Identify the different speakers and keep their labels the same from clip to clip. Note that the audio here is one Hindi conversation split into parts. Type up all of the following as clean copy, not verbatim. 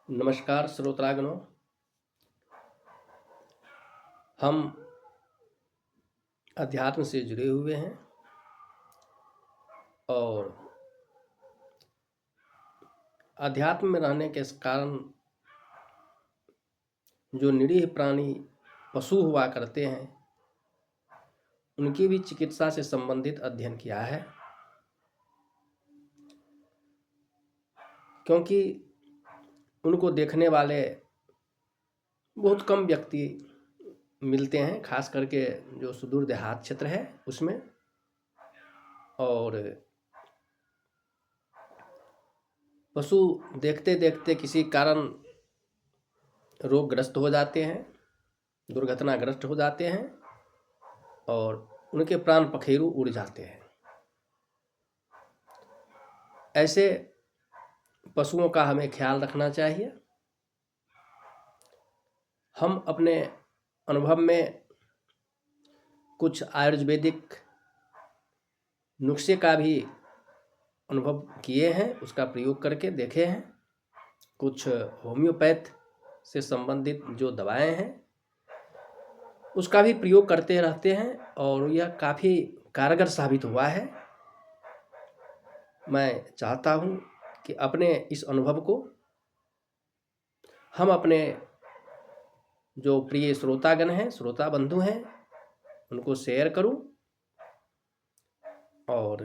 Speaker 1: नमस्कार श्रोतागणों। हम अध्यात्म से जुड़े हुए हैं और अध्यात्म में रहने के कारण जो निरीह प्राणी पशु हुआ करते हैं उनकी भी चिकित्सा से संबंधित अध्ययन किया है, क्योंकि उनको देखने वाले बहुत कम व्यक्ति मिलते हैं, खास करके जो सुदूर देहात क्षेत्र है उसमें। और पशु देखते देखते किसी कारण रोगग्रस्त हो जाते हैं, दुर्घटनाग्रस्त हो जाते हैं और उनके प्राण पखेरु उड़ जाते हैं। ऐसे पशुओं का हमें ख्याल रखना चाहिए। हम अपने अनुभव में कुछ आयुर्वेदिक नुस्खे का भी अनुभव किए हैं, उसका प्रयोग करके देखे हैं। कुछ होम्योपैथ से संबंधित जो दवाएं हैं उसका भी प्रयोग करते रहते हैं और यह काफ़ी कारगर साबित हुआ है। मैं चाहता हूं कि अपने इस अनुभव को हम अपने जो प्रिय श्रोतागण हैं, श्रोता बंधु हैं, उनको शेयर करूं और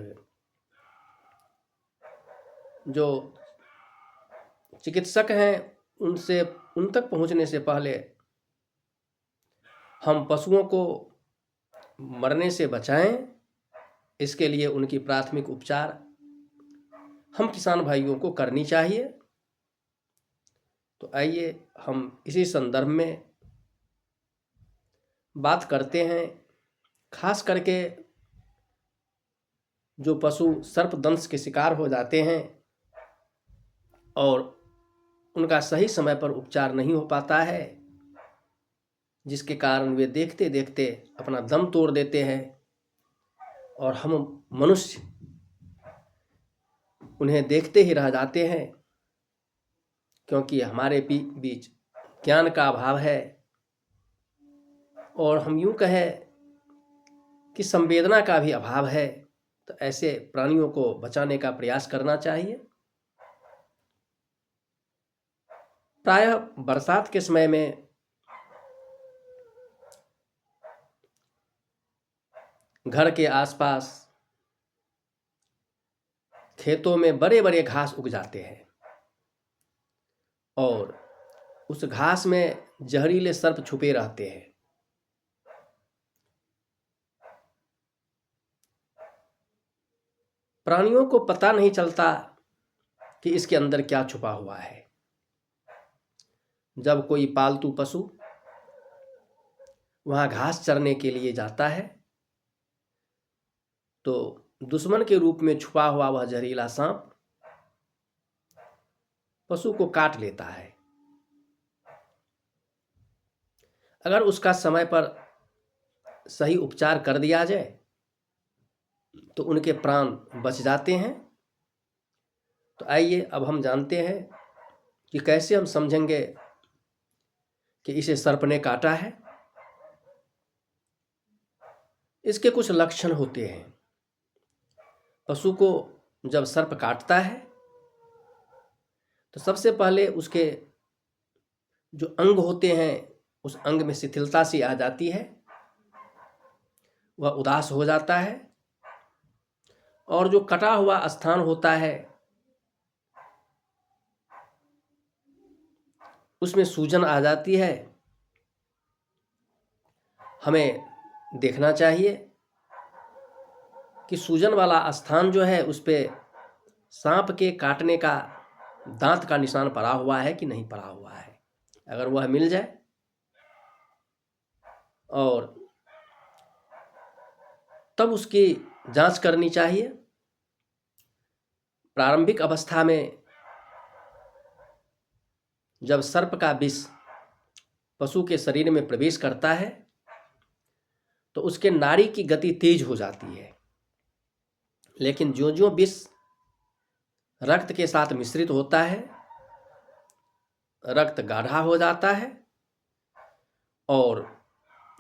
Speaker 1: जो चिकित्सक हैं उनसे उन तक पहुंचने से पहले हम पशुओं को मरने से बचाएं, इसके लिए उनकी प्राथमिक उपचार हम किसान भाइयों को करनी चाहिए। तो आइए हम इसी संदर्भ में बात करते हैं। खास करके जो पशु सर्पदंश के शिकार हो जाते हैं और उनका सही समय पर उपचार नहीं हो पाता है, जिसके कारण वे देखते देखते अपना दम तोड़ देते हैं और हम मनुष्य उन्हें देखते ही रह जाते हैं, क्योंकि हमारे बीच ज्ञान का अभाव है और हम यूं कहें कि संवेदना का भी अभाव है। तो ऐसे प्राणियों को बचाने का प्रयास करना चाहिए। प्रायः बरसात के समय में घर के आसपास खेतों में बड़े बड़े घास उग जाते हैं और उस घास में जहरीले सर्प छुपे रहते हैं। प्राणियों को पता नहीं चलता कि इसके अंदर क्या छुपा हुआ है। जब कोई पालतू पशु वहां घास चरने के लिए जाता है तो दुश्मन के रूप में छुपा हुआ वह जहरीला सांप पशु को काट लेता है। अगर उसका समय पर सही उपचार कर दिया जाए तो उनके प्राण बच जाते हैं। तो आइए अब हम जानते हैं कि कैसे हम समझेंगे कि इसे सर्प ने काटा है। इसके कुछ लक्षण होते हैं। पशु को जब सर्प काटता है तो सबसे पहले उसके जो अंग होते हैं उस अंग में शिथिलता सी आ जाती है, वह उदास हो जाता है और जो कटा हुआ स्थान होता है उसमें सूजन आ जाती है। हमें देखना चाहिए कि सूजन वाला स्थान जो है उस पे सांप के काटने का दांत का निशान पड़ा हुआ है कि नहीं पड़ा हुआ है। अगर वह मिल जाए और तब उसकी जांच करनी चाहिए। प्रारंभिक अवस्था में जब सर्प का विष पशु के शरीर में प्रवेश करता है तो उसके नाड़ी की गति तेज हो जाती है, लेकिन जो जो विष रक्त के साथ मिश्रित होता है रक्त गाढ़ा हो जाता है और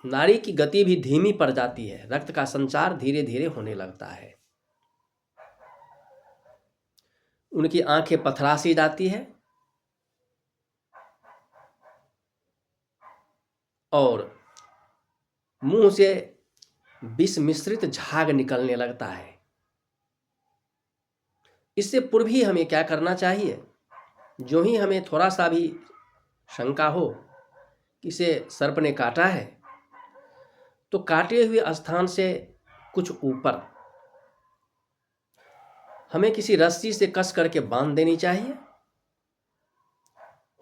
Speaker 1: नाड़ी की गति भी धीमी पड़ जाती है, रक्त का संचार धीरे धीरे होने लगता है। उनकी आंखें पथरासी जाती है और मुंह से विष मिश्रित झाग निकलने लगता है। इससे पूर्व ही हमें क्या करना चाहिए, जो ही हमें थोड़ा सा भी शंका हो कि इसे सर्प ने काटा है, तो काटे हुए स्थान से कुछ ऊपर हमें किसी रस्सी से कस करके बांध देनी चाहिए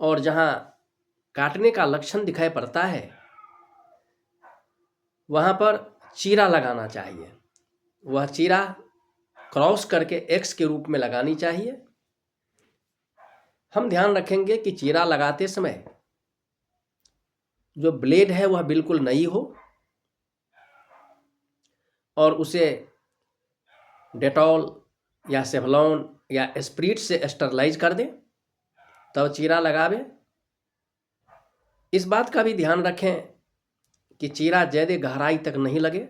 Speaker 1: और जहाँ काटने का लक्षण दिखाई पड़ता है वहाँ पर चीरा लगाना चाहिए। वह चीरा क्रॉस करके एक्स के रूप में लगानी चाहिए। हम ध्यान रखेंगे कि चीरा लगाते समय जो ब्लेड है वह बिल्कुल नई हो और उसे डेटॉल या सेवलॉन या स्प्रिट से स्टरलाइज कर दें, तब चीरा लगावे। इस बात का भी ध्यान रखें कि चीरा ज़्यादा गहराई तक नहीं लगे।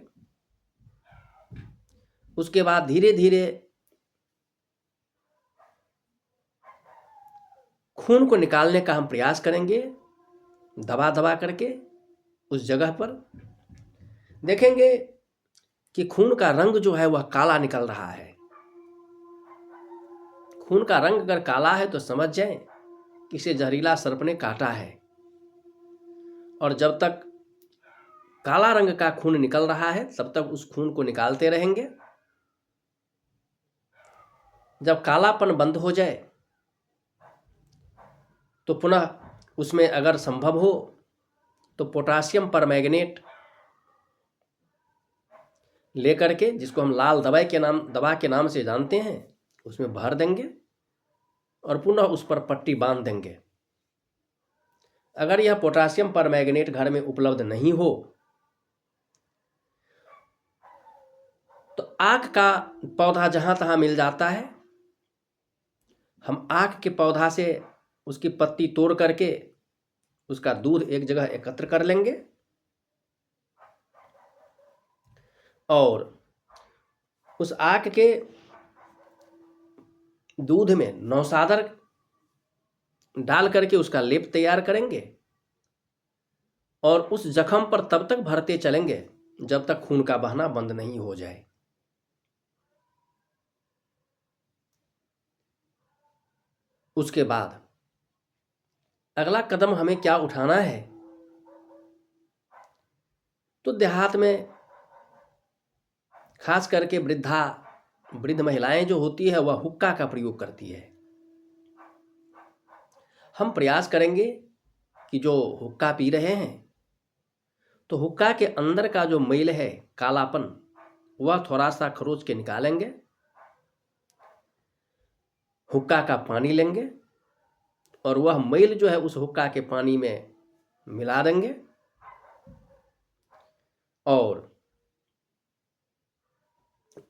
Speaker 1: उसके बाद धीरे धीरे खून को निकालने का हम प्रयास करेंगे, दबा दबा करके उस जगह पर देखेंगे कि खून का रंग जो है वह काला निकल रहा है। खून का रंग अगर काला है तो समझ जाएं कि इसे जहरीला सर्प ने काटा है। और जब तक काला रंग का खून निकल रहा है तब तक उस खून को निकालते रहेंगे। जब कालापन बंद हो जाए तो पुनः उसमें अगर संभव हो तो पोटासियम परमैंगनेट लेकर के, जिसको हम लाल दवा के नाम से जानते हैं, उसमें भर देंगे और पुनः उस पर पट्टी बांध देंगे। अगर यह पोटासियम परमैंगनेट घर में उपलब्ध नहीं हो तो आक का पौधा जहां तहां मिल जाता है, हम आक के पौधा से उसकी पत्ती तोड़ करके उसका दूध एक जगह एकत्र कर लेंगे और उस आक के दूध में नौसादर डाल करके उसका लेप तैयार करेंगे और उस जख्म पर तब तक भरते चलेंगे जब तक खून का बहना बंद नहीं हो जाए। उसके बाद अगला कदम हमें क्या उठाना है, तो देहात में खास करके वृद्ध महिलाएं जो होती है वह हुक्का का प्रयोग करती है। हम प्रयास करेंगे कि जो हुक्का पी रहे हैं तो हुक्का के अंदर का जो मैल है, कालापन, वह थोड़ा सा खरोच के निकालेंगे, हुक्का का पानी लेंगे और वह मैल जो है उस हुक्का के पानी में मिला देंगे और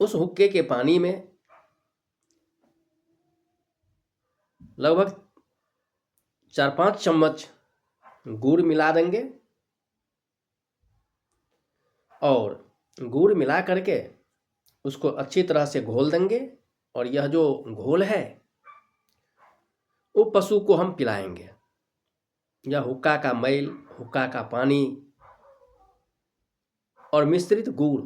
Speaker 1: उस हुक्के के पानी में लगभग 4-5 चम्मच गुड़ मिला देंगे और गुड़ मिला करके उसको अच्छी तरह से घोल देंगे और यह जो घोल है वो पशु को हम पिलाएंगे। यह हुक्का का मैल, हुक्का का पानी और मिश्रित गुड़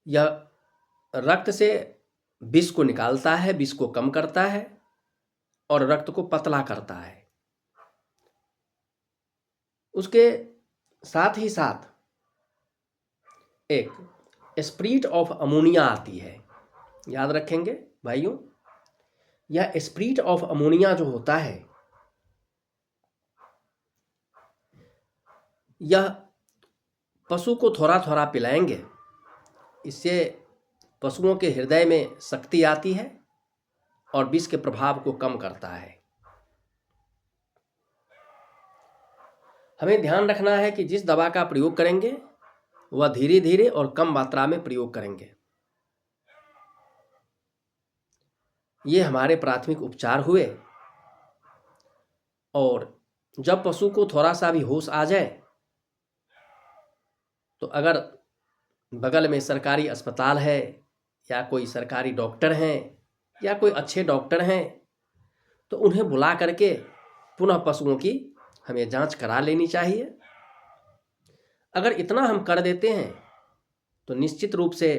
Speaker 1: यह रक्त से विष को निकालता है, विष को कम करता है और रक्त को पतला करता है। उसके साथ ही साथ एक स्प्रिट ऑफ अमोनिया आती है, याद रखेंगे भाइयों। यह स्प्रिट ऑफ अमोनिया जो होता है यह पशु को थोड़ा थोड़ा पिलाएंगे, इससे पशुओं के हृदय में शक्ति आती है और विष के प्रभाव को कम करता है। हमें ध्यान रखना है कि जिस दवा का प्रयोग करेंगे वह धीरे धीरे और कम मात्रा में प्रयोग करेंगे। ये हमारे प्राथमिक उपचार हुए। और जब पशु को थोड़ा सा भी होश आ जाए तो अगर बगल में सरकारी अस्पताल है या कोई सरकारी डॉक्टर हैं या कोई अच्छे डॉक्टर हैं तो उन्हें बुला करके पुनः पशुओं की हमें जांच करा लेनी चाहिए। अगर इतना हम कर देते हैं तो निश्चित रूप से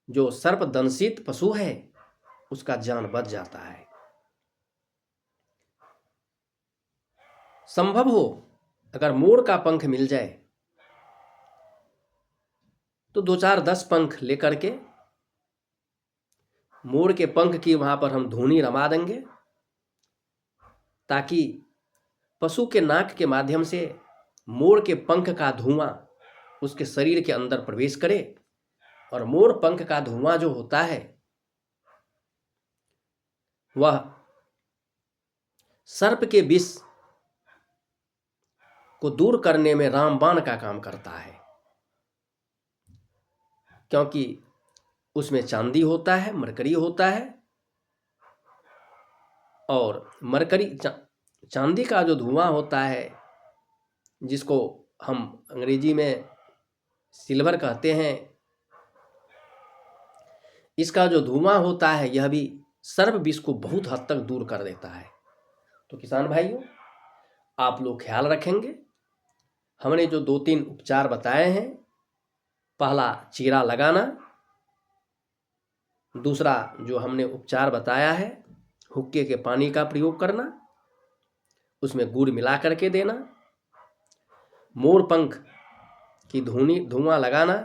Speaker 1: जो सर्पदंशित पशु है उसका जान बच जाता है। संभव हो अगर मोर का पंख मिल जाए तो 2-4-10 पंख लेकर के मोर के पंख की वहां पर हम धूनी रमा देंगे ताकि पशु के नाक के माध्यम से मोर के पंख का धुआं उसके शरीर के अंदर प्रवेश करे और मोर पंख का धुआं जो होता है वह सर्प के विष को दूर करने में रामबाण का काम करता है, क्योंकि उसमें चांदी होता है, मरकरी होता है। और मरकरी चांदी का जो धुआं होता है जिसको हम अंग्रेजी में सिल्वर कहते हैं, इसका जो धुआं होता है यह भी सर्प विष को बहुत हद तक दूर कर देता है। तो किसान भाइयों, आप लोग ख्याल रखेंगे। हमने जो 2-3 उपचार बताए हैं, पहला चीरा लगाना, दूसरा जो हमने उपचार बताया है हुक्के के पानी का प्रयोग करना, उसमें गुड़ मिला करके देना, मोर पंख की धुआं लगाना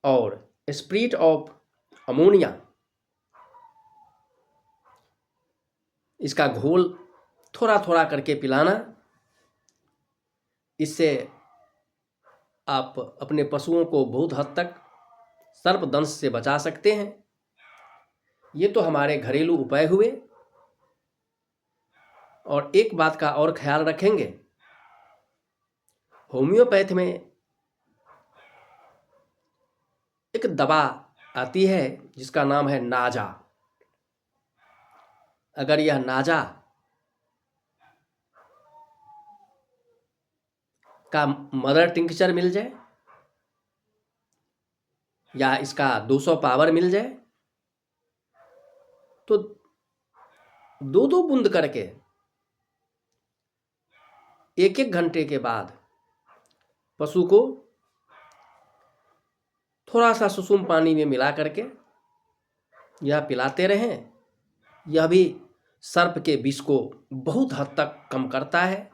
Speaker 1: और स्प्रिट ऑफ अमोनिया इसका घोल थोड़ा थोड़ा करके पिलाना। इससे आप अपने पशुओं को बहुत हद तक सर्पदंश से बचा सकते हैं। ये तो हमारे घरेलू उपाय हुए। और एक बात का और ख्याल रखेंगे, होम्योपैथ में एक दवा आती है जिसका नाम है नाजा। अगर यह नाजा का मदर टिंक्चर मिल जाए या इसका 200 पावर मिल जाए तो 2-2 बूंद करके 1-1 घंटे के बाद पशु को थोड़ा सा सुसुम पानी में मिला करके यह पिलाते रहें। यह भी सर्प के विष को बहुत हद तक कम करता है।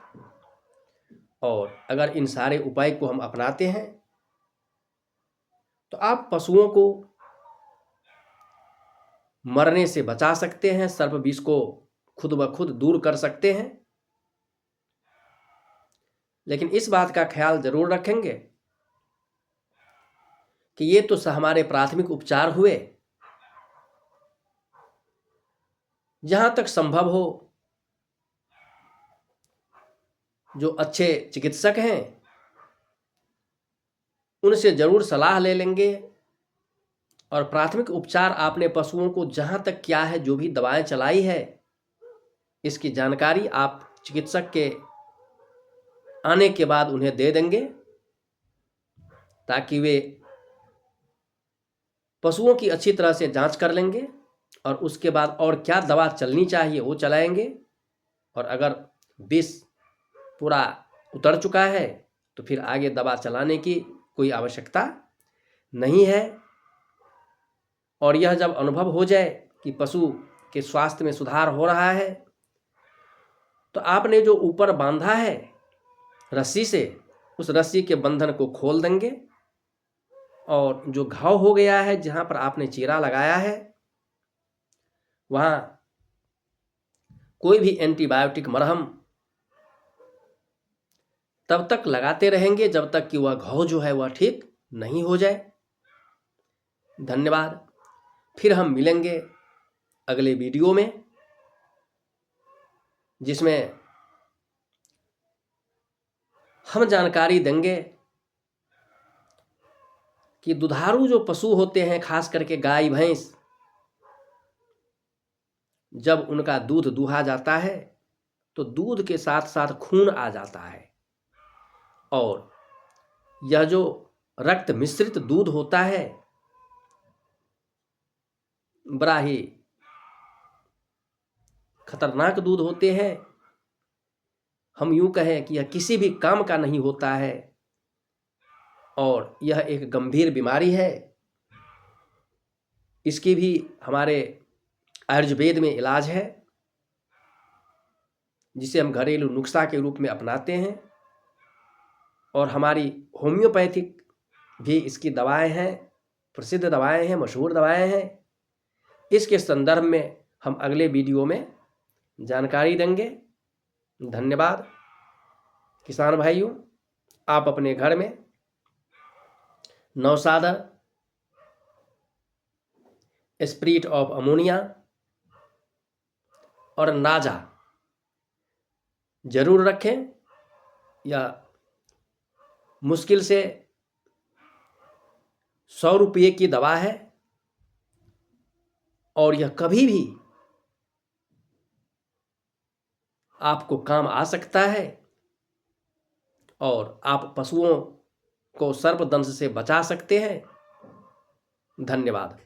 Speaker 1: और अगर इन सारे उपाय को हम अपनाते हैं तो आप पशुओं को मरने से बचा सकते हैं, सर्प विष को खुद ब खुद दूर कर सकते हैं। लेकिन इस बात का ख्याल जरूर रखेंगे कि ये तो हमारे प्राथमिक उपचार हुए। जहां तक संभव हो जो अच्छे चिकित्सक हैं उनसे जरूर सलाह ले लेंगे। और प्राथमिक उपचार आपने पशुओं को जहां तक किया है, जो भी दवाएं चलाई है, इसकी जानकारी आप चिकित्सक के आने के बाद उन्हें दे देंगे ताकि वे पशुओं की अच्छी तरह से जांच कर लेंगे और उसके बाद और क्या दवा चलनी चाहिए वो चलाएंगे। और अगर विष पूरा उतर चुका है तो फिर आगे दवा चलाने की कोई आवश्यकता नहीं है। और यह जब अनुभव हो जाए कि पशु के स्वास्थ्य में सुधार हो रहा है तो आपने जो ऊपर बांधा है रस्सी से, उस रस्सी के बंधन को खोल देंगे और जो घाव हो गया है जहां पर आपने चीरा लगाया है वहां कोई भी एंटीबायोटिक मरहम तब तक लगाते रहेंगे जब तक कि वह घाव जो है वह ठीक नहीं हो जाए। धन्यवाद। फिर हम मिलेंगे अगले वीडियो में जिसमें हम जानकारी देंगे कि दुधारू जो पशु होते हैं, खास करके गाय भैंस, जब उनका दूध दूहा जाता है तो दूध के साथ साथ खून आ जाता है, और यह जो रक्त मिश्रित दूध होता है बड़ा ही खतरनाक दूध होते हैं। हम यूं कहें कि यह किसी भी काम का नहीं होता है और यह एक गंभीर बीमारी है। इसकी भी हमारे आयुर्वेद में इलाज है, जिसे हम घरेलू नुस्खा के रूप में अपनाते हैं, और हमारी होम्योपैथिक भी इसकी दवाएं हैं, प्रसिद्ध दवाएं हैं, मशहूर दवाएं हैं। इसके संदर्भ में हम अगले वीडियो में जानकारी देंगे। धन्यवाद। किसान भाइयों, आप अपने घर में नौसादर, स्पिरिट ऑफ अमोनिया और नाजा जरूर रखें। यह मुश्किल से 100 रुपये की दवा है और यह कभी भी आपको काम आ सकता है, और आप पशुओं को सर्पदंश से बचा सकते हैं। धन्यवाद।